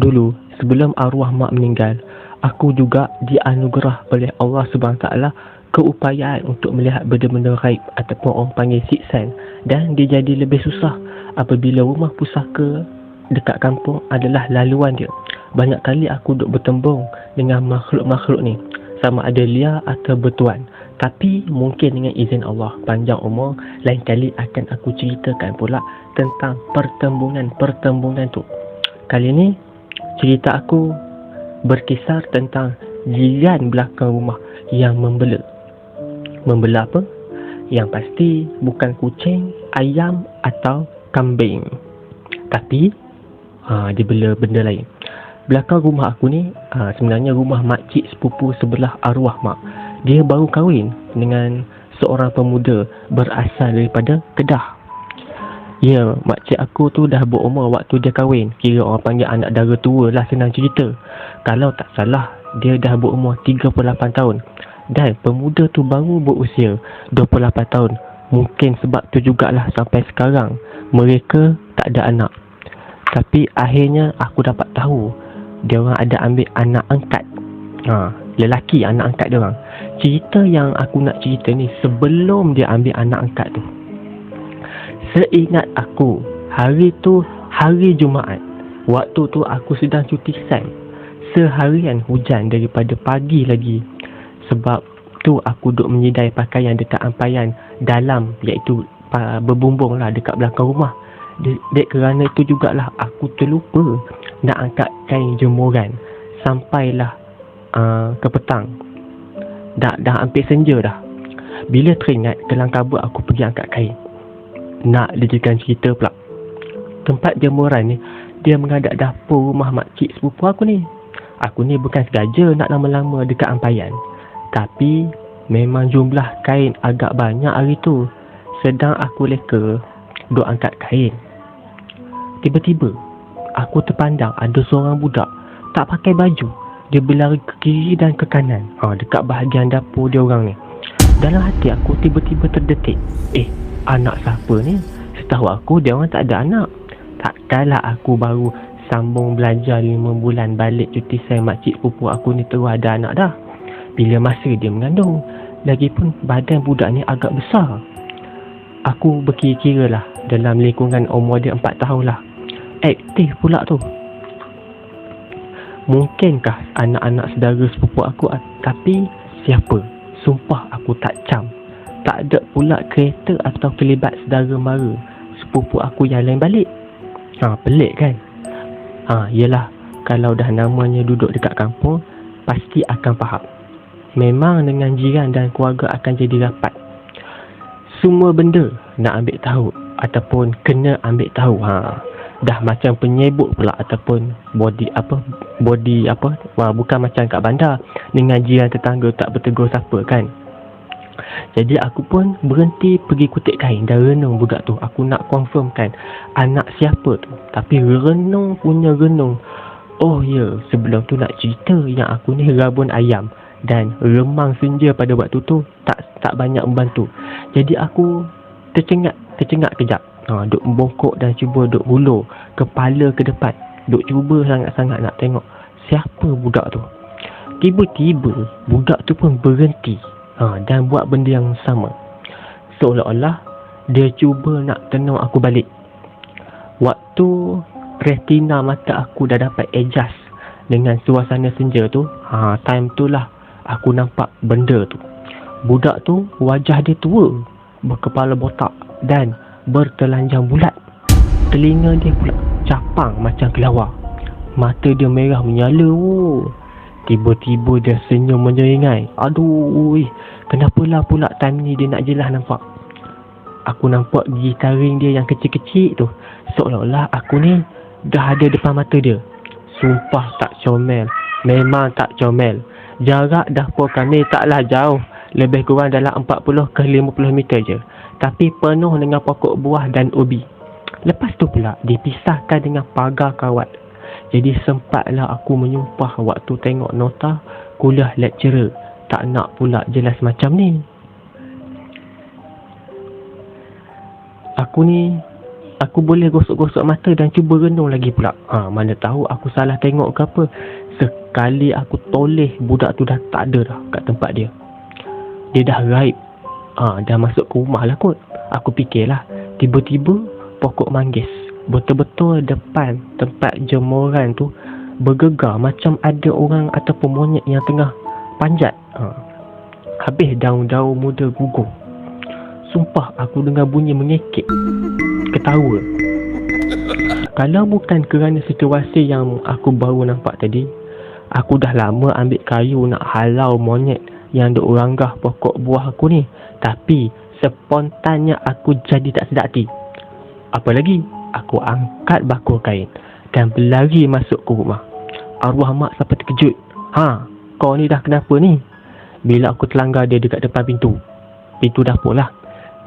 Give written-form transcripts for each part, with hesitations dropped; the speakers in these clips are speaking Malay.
Dulu, sebelum arwah mak meninggal, aku juga dianugerah oleh Allah SWT keupayaan untuk melihat benda-benda gaib ataupun orang panggil sixth sense, dan dia jadi lebih susah apabila rumah pusaka dekat kampung adalah laluan dia. Banyak kali aku duk bertembung dengan makhluk-makhluk ni, sama ada liar atau bertuan. Tapi mungkin dengan izin Allah panjang umur, lain kali akan aku ceritakan pula tentang pertembungan tu. Kali ni cerita aku berkisar tentang jiran belakang rumah yang membela. Membela apa? Yang pasti bukan kucing, ayam atau kambing. Tapi dia bela benda lain. Belakang rumah aku ni sebenarnya rumah makcik sepupu sebelah arwah mak. Dia baru kahwin dengan seorang pemuda berasal daripada Kedah. Ya, makcik aku tu dah berumur waktu dia kahwin. Kira orang panggil anak dara tua lah, senang cerita. Kalau tak salah, dia dah berumur 38 tahun. Dan pemuda tu baru berusia 28 tahun. Mungkin sebab tu jugalah sampai sekarang mereka tak ada anak. Tapi akhirnya aku dapat tahu dia orang ada ambil anak angkat. Lelaki anak angkat dia orang. Cerita yang aku nak cerita ni sebelum dia ambil anak angkat tu. Seingat aku, hari tu hari Jumaat. Waktu tu aku sedang cuti sains. Seharian hujan daripada pagi lagi. Sebab tu aku duk menyedai pakaian dekat ampayan dalam, iaitu berbumbung lah dekat belakang rumah. Dek kerana itu jugalah aku terlupa nak angkat kain jemuran. Sampailah ke petang. Dah hampir senja dah. Bila teringat, kelang kabut aku pergi angkat kain. Nak dijadikan cerita pula. Tempat jemuran ni, dia menghadap dapur rumah makcik sepupu aku ni. Aku ni bukan sengaja nak lama-lama dekat ampayan. Tapi memang jumlah kain agak banyak hari tu. Sedang aku leka duk angkat kain, tiba-tiba aku terpandang ada seorang budak tak pakai baju. Dia berlari ke kiri dan ke kanan dekat bahagian dapur dia orang ni. Dalam hati aku tiba-tiba terdetik, anak siapa ni? Setahu aku dia orang tak ada anak. Takkanlah aku baru sambung belajar 5 bulan balik cuti saya makcik sepupu aku ni terus ada anak dah. Bila masa dia mengandung, lagipun badan budak ni agak besar. Aku berkira-kira lah, dalam lingkungan umur dia 4 tahun lah. Aktif pula tu. Mungkinkah anak-anak saudara sepupu aku? Tapi siapa? Sumpah aku tak cam. Tak ada pula kereta atau kelibat saudara mara sepupu aku yang lain balik. Pelik kan? Yelah, kalau dah namanya duduk dekat kampung, pasti akan faham. Memang dengan jiran dan keluarga akan jadi rapat. Semua benda nak ambil tahu ataupun kena ambil tahu. Dah macam penyebut pula ataupun body bukan macam kat bandar dengan jiran tetangga tak bertegur siapa kan. Jadi aku pun berhenti pergi kutip kain dan renung budak tu. Aku nak confirmkan anak siapa tu. Tapi renung punya renung. Oh ya, sebelum tu nak cerita yang aku ni rabun ayam dan remang senja pada waktu tu tak banyak membantu. Jadi aku tercengat kejap. Duk membongkok dan cuba duk hulur kepala ke depan. Duk cuba sangat-sangat nak tengok siapa budak tu. Tiba-tiba budak tu pun berhenti dan buat benda yang sama. Seolah-olah dia cuba nak tenung aku balik. Waktu retina mata aku dah dapat adjust dengan suasana senja tu, time tu lah aku nampak benda tu. Budak tu wajah dia tua, berkepala botak dan bertelanjang bulat. Telinga dia pula capang macam kelawar. Mata dia merah menyala. Tiba-tiba dia senyum menyeringai. Aduh, kenapalah pula time ni dia nak jelas nampak. Aku nampak gigi taring dia yang kecil-kecil tu. Seolah-olah aku ni dah ada depan mata dia. Sumpah tak comel. Memang tak comel. Jarak dapur kami taklah jauh. Lebih kurang dalam 40 ke 50 meter je. Tapi penuh dengan pokok buah dan ubi. Lepas tu pula dipisahkan dengan pagar kawat. Jadi sempatlah aku menyumpah waktu tengok nota kuliah lecturer. Tak nak pula jelas macam ni. Aku ni Aku boleh gosok-gosok mata dan cuba renung lagi pula. Mana tahu aku salah tengok ke apa. Sekali aku toleh, budak tu dah tak ada dah kat tempat dia. Dia dah gaib. Dah masuk ke rumah lah kot. Aku fikirlah. Tiba-tiba pokok manggis betul-betul depan tempat jemuran tu bergegar macam ada orang ataupun monyet yang tengah panjat. Habis daun-daun muda gugur. Sumpah aku dengar bunyi mengekek, ketawa. Kalau bukan kerana situasi yang aku baru nampak tadi, aku dah lama ambil kayu nak halau monyet yang duk ranggah pokok buah aku ni. Tapi spontannya aku jadi tak sedap hati. Apa lagi, aku angkat bakul kain dan berlari masuk ke rumah. Arwah mak sampai terkejut. Kau ni dah kenapa ni? Bila aku terlanggar dia dekat depan pintu dapur lah.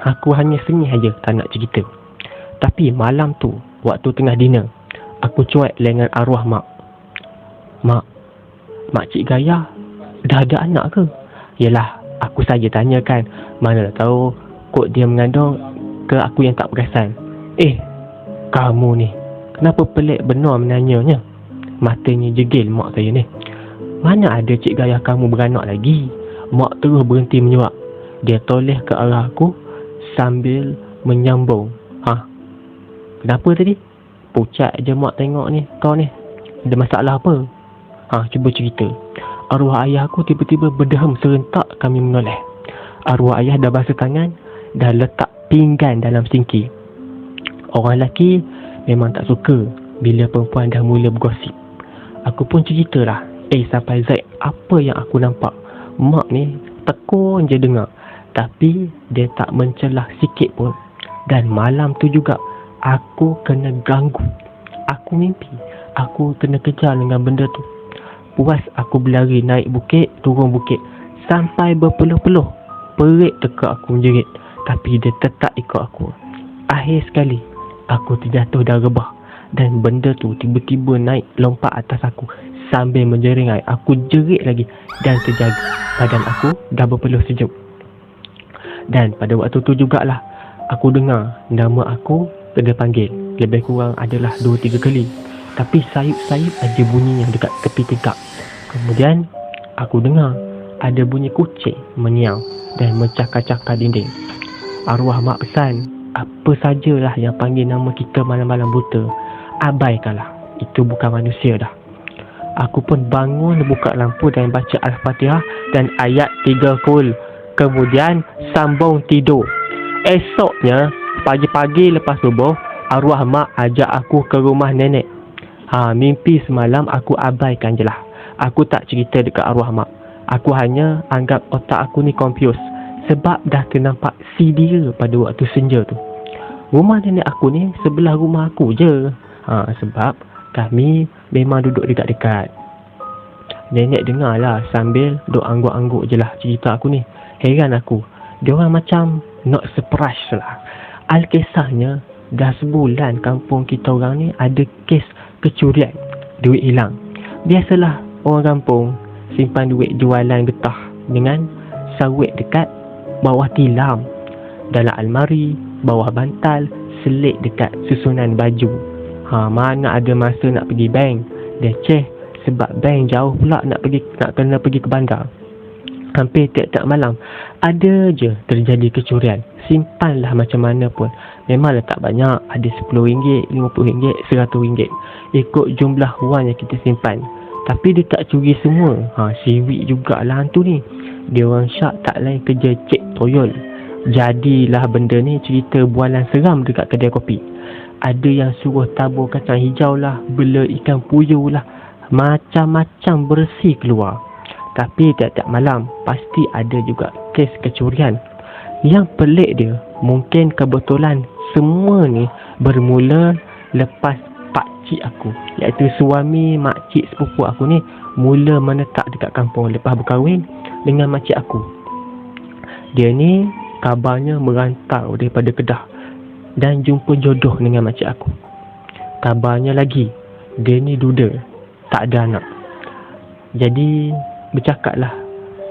Aku hanya sengih aja tak nak cerita. Tapi malam tu, waktu tengah dinner, aku cuek lengan arwah mak. Mak Cik Gaya dah ada anak ke? Yelah, aku saja tanyakan. Mana tahu kod dia mengandung ke aku yang tak perasan. Kamu ni, kenapa pelik benar menanyanya? Matanya jegil mak saya ni. Mana ada Cik Gaya kamu beranak lagi? Mak terus berhenti menyuap. Dia toleh ke arah aku sambil menyambung. Kenapa tadi? Pucat je mak tengok ni, kau ni. Ada masalah apa? Cuba cerita. Arwah ayah aku tiba-tiba berdehem serentak kami menoleh. Arwah ayah dah basuh tangan, dah letak pinggan dalam sinki. Orang lelaki memang tak suka bila perempuan dah mula bergosip. Aku pun ceritalah. Sampai Zaid, apa yang aku nampak? Mak ni tekun je dengar. Tapi dia tak mencelah sikit pun. Dan malam tu juga aku kena ganggu. Aku mimpi aku kena kejar dengan benda tu. Puas aku berlari naik bukit, turun bukit, sampai berpeluh-peluh. Perit teka aku menjerit. Tapi dia tetap ikut aku. Akhir sekali aku terjatuh dan rebah. Dan benda tu tiba-tiba naik lompat atas aku sambil menjeringai. Aku jerit lagi dan terjaga. Badan aku dah berpeluh sejuk. Dan pada waktu tu jugalah aku dengar nama aku kena panggil. Lebih kurang adalah 2-3 kali. Tapi sayup-sayup aja bunyinya dekat tepi tegak. Kemudian aku dengar ada bunyi kucing menyiau dan mencakar-cakar dinding. Arwah mak pesan, apa sajalah yang panggil nama kita malam-malam buta, abaikanlah. Itu bukan manusia dah. Aku pun bangun, buka lampu dan baca Al-Fatihah dan ayat 3 kul. Kemudian sambung tidur. Esoknya pagi-pagi lepas subuh, arwah mak ajak aku ke rumah nenek. Mimpi semalam aku abaikan je lah. Aku tak cerita dekat arwah mak. Aku hanya anggap otak aku ni confused. Sebab dah ternampak si dia pada waktu senja tu. Rumah nenek aku ni sebelah rumah aku je. Sebab kami memang duduk dekat-dekat. Nenek dengar lah sambil duk angguk-angguk je lah cerita aku ni. Heran aku. Diorang macam not surprised lah. Alkisahnya dah sebulan kampung kita orang ni ada kes kecurian duit hilang. Biasalah orang kampung simpan duit jualan getah dengan sawit dekat bawah tilam, dalam almari, bawah bantal, selit dekat susunan baju. Mana ada masa nak pergi bank. Leceh sebab bank jauh pula nak kena pergi ke bandar. Hampir tiap-tiap malam ada je terjadi kecurian. Simpanlah macam mana pun, memanglah tak banyak. Ada RM10, RM50, RM100. Ikut jumlah wang yang kita simpan. Tapi dia tak curi semua. Siwik jugalah hantu ni. Dia orang syak tak lain kerja cek toyol. Jadilah benda ni cerita bualan seram dekat kedai kopi. Ada yang suruh tabur kacang hijau lah, bela ikan puyuh lah, macam-macam bersih keluar. Tapi tiap-tiap malam pasti ada juga kes kecurian. Yang pelik dia, mungkin kebetulan semua ni bermula lepas pakcik aku, iaitu suami makcik sepupu aku ni, mula menetap dekat kampung lepas berkahwin dengan makcik aku. Dia ni kabarnya merantau daripada Kedah dan jumpa jodoh dengan makcik aku. Kabarnya lagi, dia ni duda, tak ada anak. Jadi bercakaplah,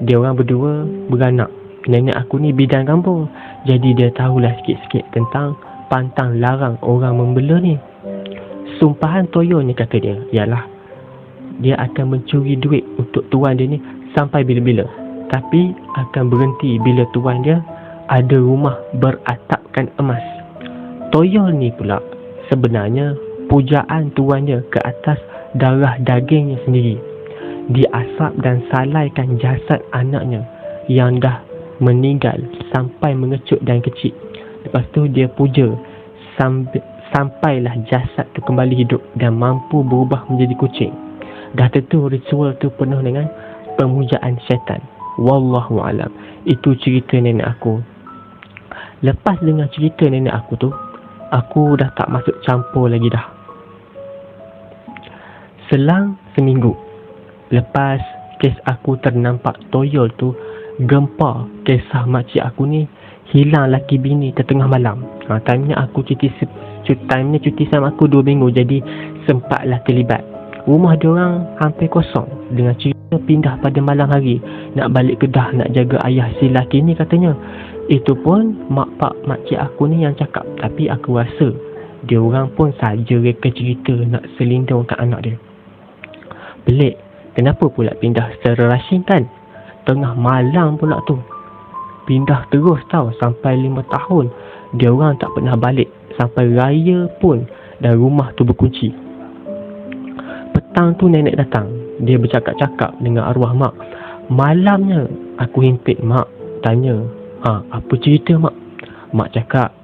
dia orang berdua beranak. Nenek aku ni bidan kampung, jadi dia tahulah sikit-sikit tentang pantang larang orang membela ni. Sumpahan toyo ni, kata dia, ialah dia akan mencuri duit untuk tuan dia ni sampai bila-bila. Tapi akan berhenti bila tuan dia ada rumah beratapkan emas. Toyol ni pula sebenarnya pujaan tuannya ke atas darah dagingnya sendiri. Diasap dan salaikan jasad anaknya yang dah meninggal sampai mengecut dan kecil. Lepas tu dia puja sampailah jasad tu kembali hidup dan mampu berubah menjadi kucing. Dah tentu ritual tu penuh dengan pemujaan syaitan. Wallahu alam. Itu cerita nenek aku. Lepas dengar cerita nenek aku tu, aku dah tak masuk campur lagi dah. Selang seminggu lepas kes aku ternampak toyol tu, gempa kisah makcik aku ni hilang laki bini tengah malam. Time ni cuti sama aku 2 minggu, jadi sempatlah terlibat. Rumah diorang hampir kosong dengan cerita pindah pada malam hari nak balik Kedah nak jaga ayah si laki ni katanya. Itu pun mak pak makcik aku ni yang cakap, tapi aku rasa diorang pun saja reka cerita nak selindungkan anak dia. Pelik, kenapa pula pindah secara rushing kan? Tengah malam pula tu. Pindah terus tau sampai 5 tahun. Diorang tak pernah balik sampai raya pun dan rumah tu berkunci. Petang tu nenek datang. Dia bercakap-cakap dengan arwah mak. Malamnya aku himpit mak, tanya, apa cerita mak? Mak cakap,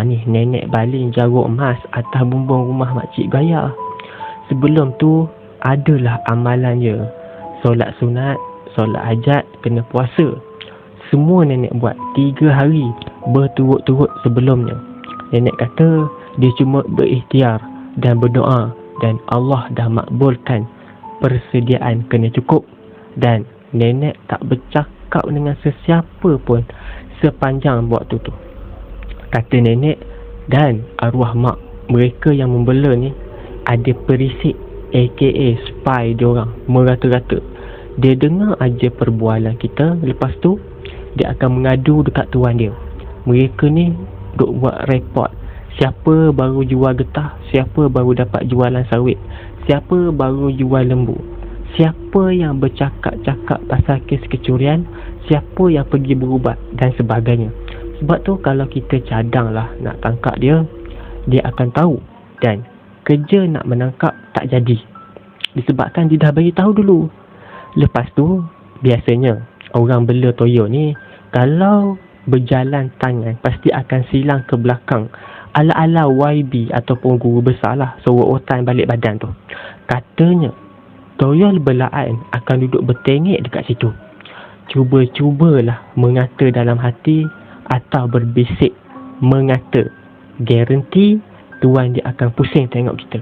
ni nenek baling jarum emas atas bumbung rumah makcik Gaya. Sebelum tu adalah amalan je. Solat sunat, solat hajat, kena puasa. Semua nenek buat 3 hari berturut-turut sebelumnya. Nenek kata dia cuma berikhtiar dan berdoa dan Allah dah makbulkan persediaan kena cukup. Dan nenek tak bercakap dengan sesiapa pun sepanjang waktu tu. Kata nenek dan arwah mak, mereka yang membela ni ada perisik, aka spy diorang, merata-rata. Dia dengar aja perbualan kita, lepas tu dia akan mengadu dekat tuan dia. Mereka ni duk buat report, siapa baru jual getah, siapa baru dapat jualan sawit, siapa baru jual lembu, siapa yang bercakap-cakap pasal kes kecurian, siapa yang pergi berubat dan sebagainya. Sebab tu kalau kita cadang lah nak tangkap dia, dia akan tahu dan kerja nak menangkap tak jadi, disebabkan dia dah bagi tahu dulu. Lepas tu biasanya orang bela toyo ni kalau berjalan tangan pasti akan silang ke belakang, ala-ala YB ataupun guru besar lah, suruh otan balik badan tu. Katanya toyol belaan akan duduk bertengik dekat situ, cubalah mengata dalam hati atau berbisik mengata, garanti tuan dia akan pusing tengok kita.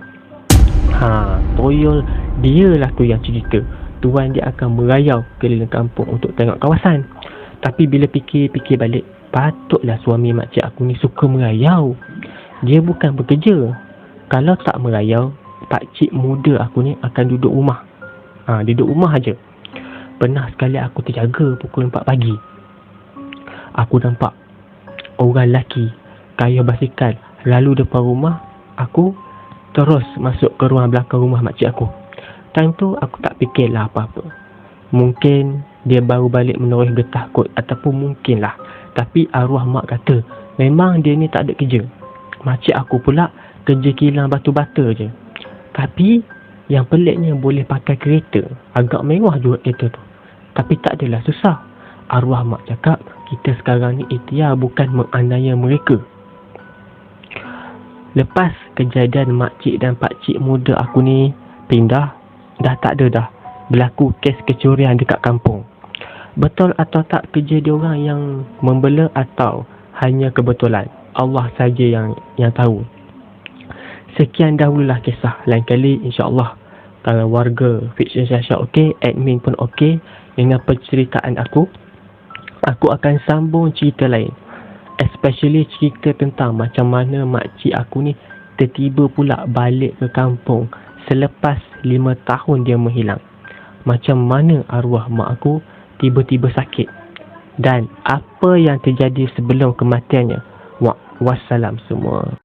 Toyol dialah tu yang cerita tuan dia akan merayau keliling kampung untuk tengok kawasan. Tapi bila fikir-fikir balik, patutlah suami makcik aku ni suka merayau. Dia bukan bekerja. Kalau tak merayau, pakcik muda aku ni akan duduk rumah. Duduk rumah aja. Pernah sekali aku terjaga pukul 4 pagi. Aku nampak orang lelaki kayuh basikal lalu depan rumah aku, terus masuk ke ruang belakang rumah makcik aku. Time tu aku tak fikirlah apa-apa. Mungkin dia baru balik menoreh getah kot, ataupun mungkinlah. Tapi arwah mak kata memang dia ni tak ada kerja. Makcik aku pula kerja kilang batu bata je. Tapi yang peliknya boleh pakai kereta. Agak mewah juga kereta tu. Tapi tak adalah susah. Arwah mak cakap kita sekarang ni ikhtiar, bukan menganiaya mereka. Lepas kejadian makcik dan pakcik muda aku ni pindah, dah tak ada dah berlaku kes kecurian dekat kampung. Betul atau tak kerja diorang yang membela atau hanya kebetulan, Allah saja yang tahu. Sekian dahululah kisah. Lain kali insya-Allah kalau warga Fiction Syasha okey, admin pun okey dengan penceritaan aku akan sambung cerita lain. Especially cerita tentang macam mana makcik aku ni tiba-tiba pula balik ke kampung selepas 5 tahun dia menghilang. Macam mana arwah mak aku tiba-tiba sakit dan apa yang terjadi sebelum kematiannya. Wassalam semua.